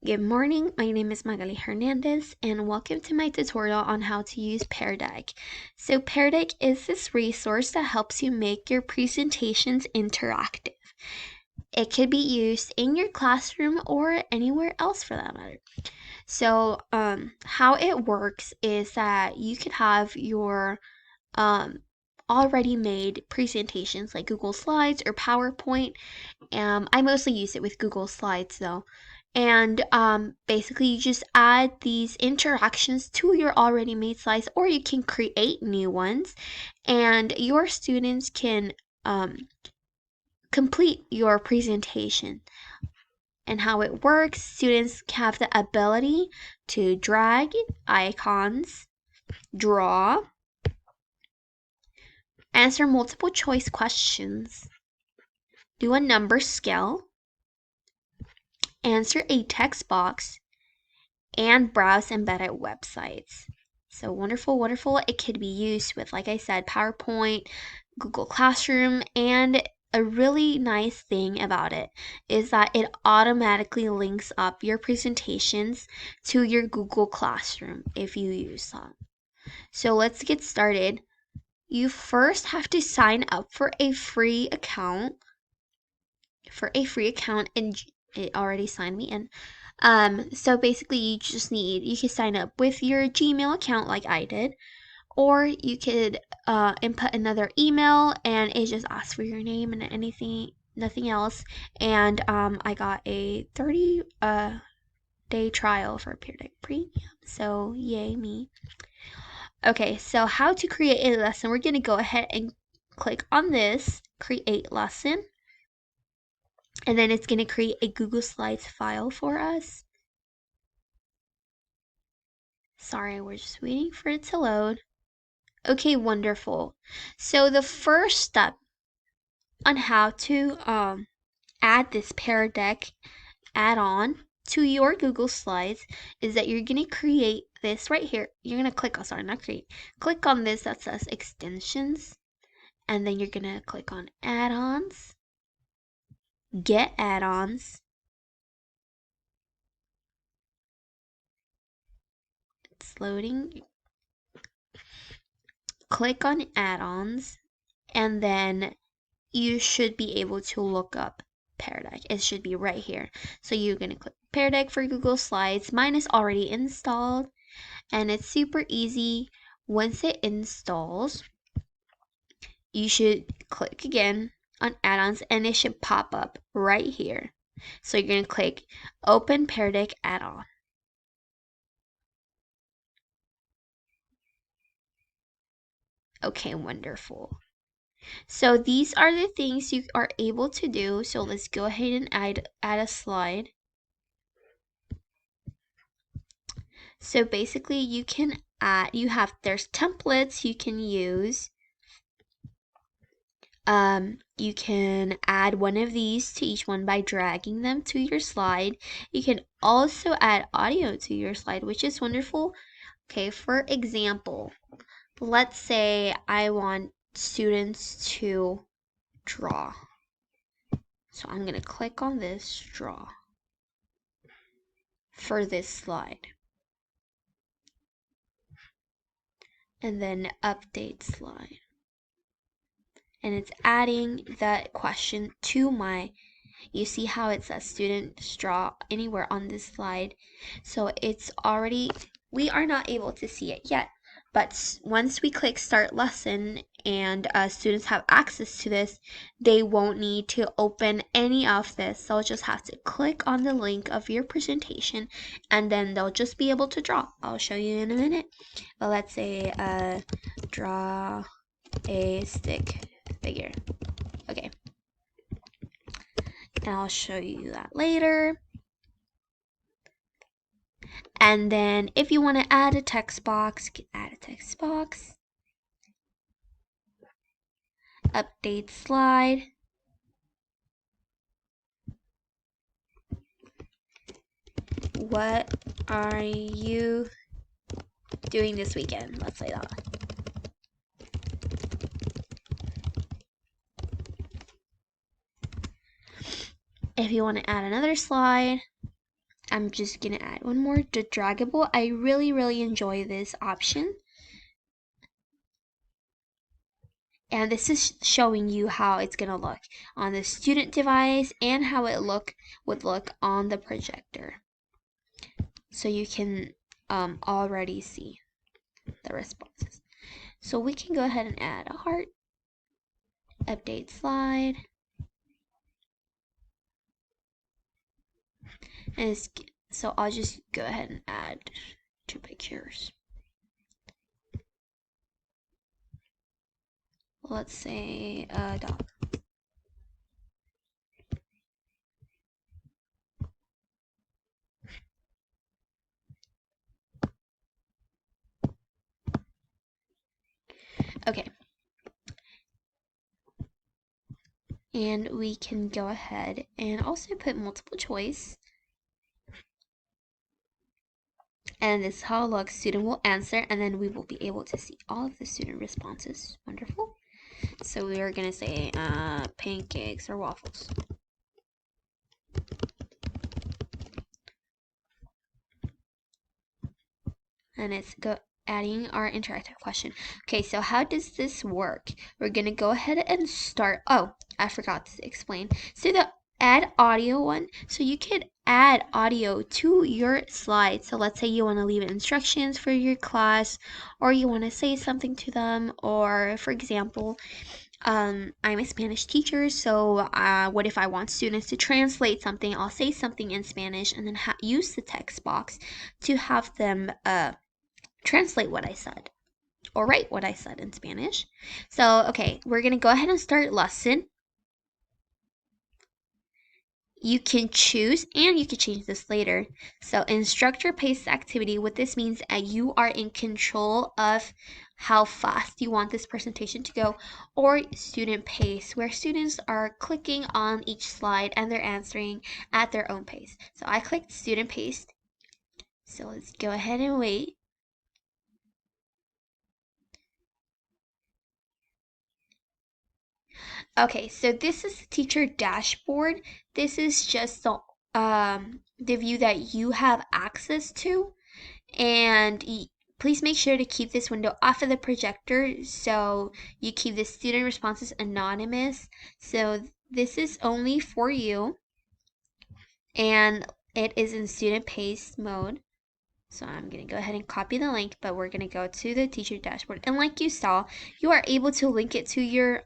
Good morning, my name is Magali Hernandez and welcome to my tutorial on how to use Peardeck. So Peardeck is this resource that helps you make your presentations interactive. It could be used in your classroom or anywhere else for that matter. So how it works is that you could have your already made presentations like Google Slides or PowerPoint. I mostly use it with Google Slides though. And basically you just add these interactions to your already made slides, or you can create new ones, and your students can complete your presentation. And how it works, students have the ability to drag icons, draw, answer multiple choice questions, do a number scale, answer a text box, and browse embedded websites. So wonderful, wonderful. It could be used with, like I said, PowerPoint, Google Classroom, and a really nice thing about it is that it automatically links up your presentations to your Google Classroom if you use that. So let's get started. You first have to sign up for a free account. And it already signed me in. So basically you can sign up with your Gmail account like I did, or you could input another email and it just asks for your name and nothing else. And I got a 30 day trial for Peardeck Premium, so yay me. Okay, so how to create a lesson. We're gonna go ahead and click on this, create lesson. And then it's going to create a Google Slides file for us. Sorry, we're just waiting for it to load. Okay, wonderful. So the first step on how to add this Peardeck add-on to your Google Slides is that you're going to create this right here. You're going to click, click on this that says extensions. And then you're going to click on add-ons, get add-ons. It's loading. Click on add-ons, and then you should be able to look up Peardeck. It should be right here. So you're going to click Peardeck for Google Slides. Mine is already installed, and it's super easy. Once it installs, you should click again on add-ons, and it should pop up right here. So you're going to click Open Peardeck Add-on. Okay, wonderful. So these are the things you are able to do. So let's go ahead and add a slide. So basically you can add, there's templates you can use. You can add one of these to each one by dragging them to your slide. You can also add audio to your slide, which is wonderful. Okay, for example, let's say I want students to draw. So I'm going to click on this draw for this slide. And then update slide. And it's adding that question to you see how it says students draw anywhere on this slide. So it's already, we are not able to see it yet. But once we click start lesson and students have access to this, they won't need to open any of this. They'll just have to click on the link of your presentation and then they'll just be able to draw. I'll show you in a minute. But let's say draw a stick figure. Okay. And I'll show you that later. And then if you want to add a text box, you can add a text box. Update slide. What are you doing this weekend? Let's say that. If you want to add another slide, I'm just gonna add one more, the draggable. I really enjoy this option. And this is showing you how it's gonna look on the student device and how it would look on the projector. So you can already see the responses. So we can go ahead and add a heart, update slide, and so I'll just go ahead and add 2 pictures. Let's say a dog. Okay. And we can go ahead and also put multiple choice. And this is how it looks. Student will answer, and then we will be able to see all of the student responses. Wonderful. So we are going to say pancakes or waffles. And it's adding our interactive question. Okay, so how does this work? We're going to go ahead and start. Oh, I forgot to explain. So the add audio one, so you could add audio to your slide. So let's say you want to leave instructions for your class, or you want to say something to them, or for example, I'm a Spanish teacher, so what if I want students to translate something? I'll say something in Spanish and then use the text box to have them translate what I said or write what I said in Spanish. So, okay, we're going to go ahead and start lesson. You can choose, and you can change this later. So instructor pace activity, what this means you are in control of how fast you want this presentation to go, or student pace, where students are clicking on each slide and they're answering at their own pace. So I clicked student pace. So let's go ahead and wait. Okay, so this is the teacher dashboard. This is just the view that you have access to, and please make sure to keep this window off of the projector so you keep the student responses anonymous. So this is only for you, and it is in student pace mode. So I'm going to go ahead and copy the link, but we're going to go to the teacher dashboard. And like you saw, you are able to link it to your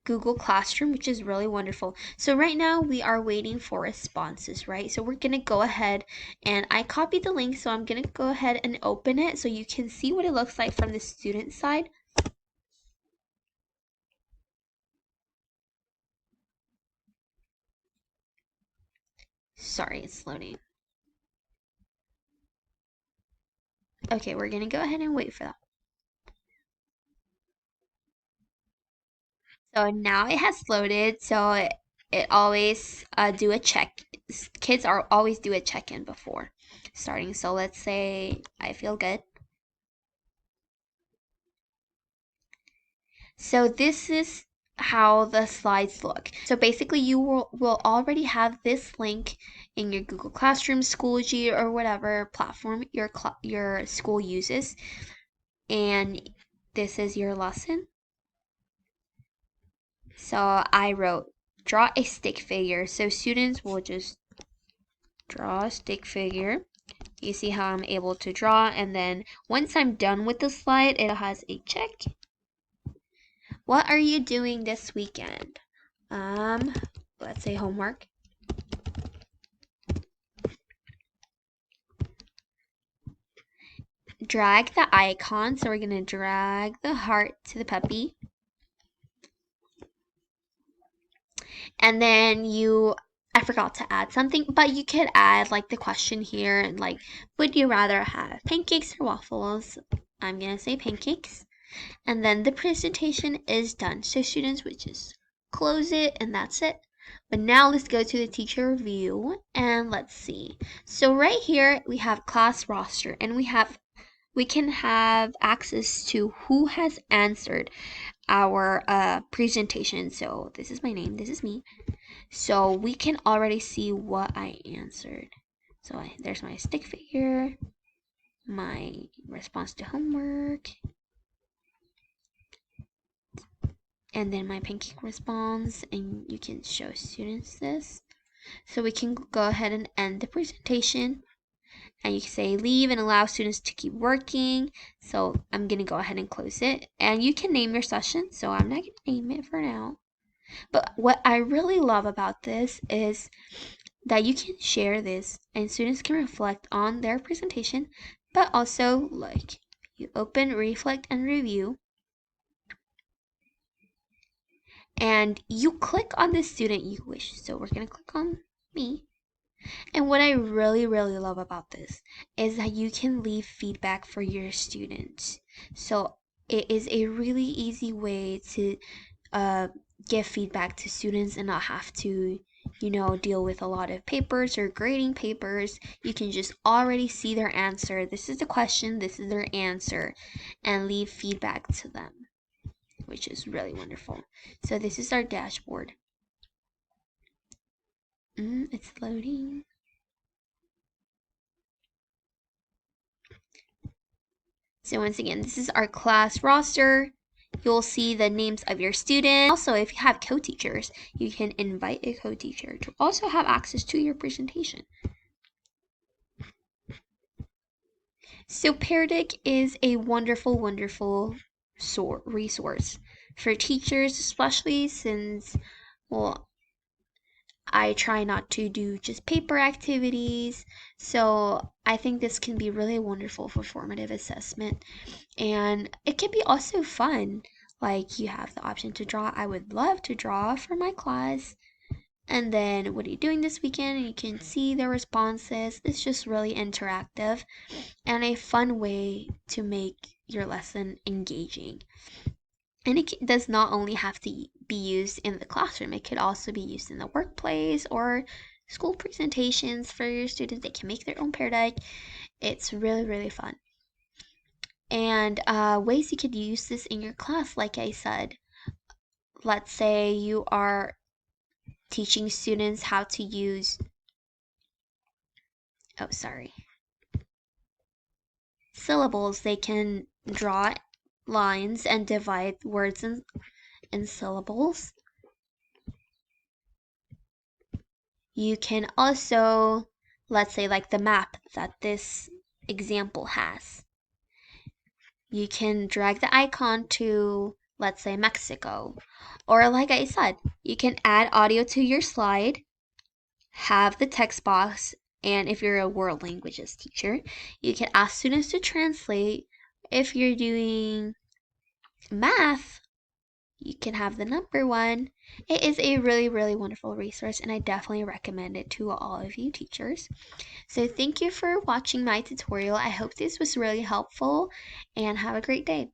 Google Classroom, which is really wonderful. So right now we are waiting for responses, right? So we're gonna go ahead, and I copied the link, so I'm gonna go ahead and open it so you can see what it looks like from the student side. Sorry, it's loading. Okay, we're gonna go ahead and wait for that. So now it has loaded, so it always do a check. Kids are always do a check-in before starting. So let's say I feel good. So this is how the slides look. So basically you will already have this link in your Google Classroom, Schoology, or whatever platform your school uses. And this is your lesson. So I wrote, draw a stick figure. So students will just draw a stick figure. You see how I'm able to draw, and then once I'm done with the slide, it has a check. What are you doing this weekend? Let's say homework. Drag the icon, so we're going to drag the heart to the puppy. And then I forgot to add something, but you could add like the question here, and like, would you rather have pancakes or waffles? I'm going to say pancakes. And then the presentation is done. So students would just close it, and that's it. But now let's go to the teacher view, and let's see. So right here we have class roster, and we can have access to who has answered. our presentation. So this is my name, this is me. So we can already see what I answered. So there's my stick figure, my response to homework, and then my pancake response, and you can show students this. So we can go ahead and end the presentation, and you can say leave and allow students to keep working. So I'm gonna go ahead and close it, and you can name your session. So I'm not gonna name it for now. But what I really love about this is that you can share this and students can reflect on their presentation, but also like you open, reflect, and review, and you click on the student you wish. So we're gonna click on me. And what I really, really love about this is that you can leave feedback for your students. So it is a really easy way to give feedback to students and not have to, deal with a lot of papers or grading papers. You can just already see their answer. This is the question, this is their answer, and leave feedback to them, which is really wonderful. So this is our dashboard. It's loading. So once again, this is our class roster. You'll see the names of your students. Also, if you have co-teachers, you can invite a co-teacher to also have access to your presentation. So Peardeck is a wonderful, wonderful resource for teachers, especially since, well, I try not to do just paper activities. So I think this can be really wonderful for formative assessment. And it can be also fun. Like you have the option to draw. I would love to draw for my class. And then what are you doing this weekend? And you can see the responses. It's just really interactive and a fun way to make your lesson engaging. And it does not only have to be used in the classroom, it could also be used in the workplace or school presentations for your students. They can make their own Peardeck. It's really, really fun. And ways you could use this in your class, like I said. Let's say you are teaching students how to use, syllables. They can draw lines and divide words in syllables. You can also, let's say like the map that this example has. You can drag the icon to, let's say, Mexico. Or like I said, you can add audio to your slide, have the text box, and if you're a world languages teacher, you can ask students to translate. If you're doing math, you can have the number one. It is a really, really wonderful resource, and I definitely recommend it to all of you teachers. So thank you for watching my tutorial. I hope this was really helpful, and have a great day.